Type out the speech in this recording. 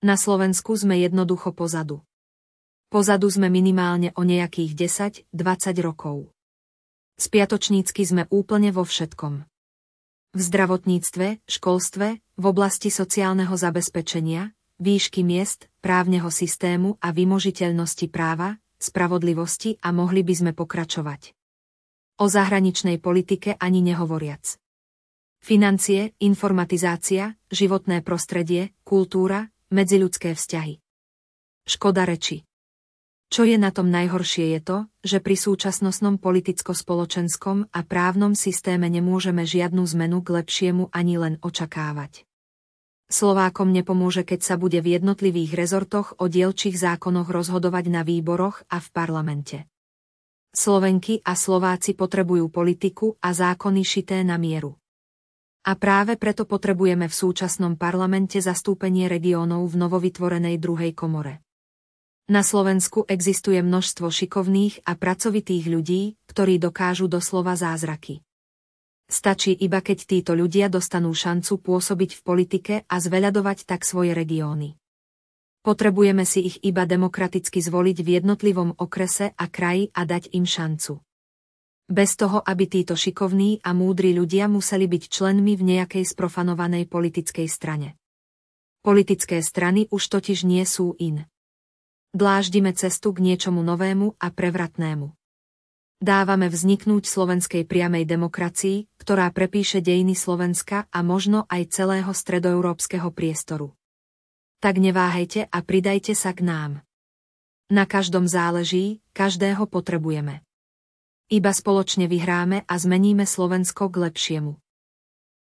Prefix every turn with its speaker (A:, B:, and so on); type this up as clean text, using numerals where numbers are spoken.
A: Na Slovensku sme jednoducho pozadu. Pozadu sme minimálne o nejakých 10-20 rokov. Spiatočnícky sme úplne vo všetkom. V zdravotníctve, školstve, v oblasti sociálneho zabezpečenia, výšky miest, právneho systému a vymožiteľnosti práva, spravodlivosti a mohli by sme pokračovať. O zahraničnej politike ani nehovoriac. Financie, informatizácia, životné prostredie, kultúra, medziľudské vzťahy. Škoda reči. Čo je na tom najhoršie je to, že pri súčasnostnom politicko-spoločenskom a právnom systéme nemôžeme žiadnu zmenu k lepšiemu ani len očakávať. Slovákom nepomôže, keď sa bude v jednotlivých rezortoch o dielčích zákonoch rozhodovať na výboroch a v parlamente. Slovenky a Slováci potrebujú politiku a zákony šité na mieru. A práve preto potrebujeme v súčasnom parlamente zastúpenie regiónov v novovytvorenej druhej komore. Na Slovensku existuje množstvo šikovných a pracovitých ľudí, ktorí dokážu doslova zázraky. Stačí iba, keď títo ľudia dostanú šancu pôsobiť v politike a zveľadovať tak svoje regióny. Potrebujeme si ich iba demokraticky zvoliť v jednotlivom okrese a kraji a dať im šancu. Bez toho, aby títo šikovní a múdri ľudia museli byť členmi v nejakej sprofanovanej politickej strane. Politické strany už totiž nie sú in. Dláždime cestu k niečomu novému a prevratnému. Dávame vzniknúť slovenskej priamej demokracii, ktorá prepíše dejiny Slovenska a možno aj celého stredoeurópskeho priestoru. Tak neváhajte a pridajte sa k nám. Na každom záleží, každého potrebujeme. Iba spoločne vyhráme a zmeníme Slovensko k lepšiemu.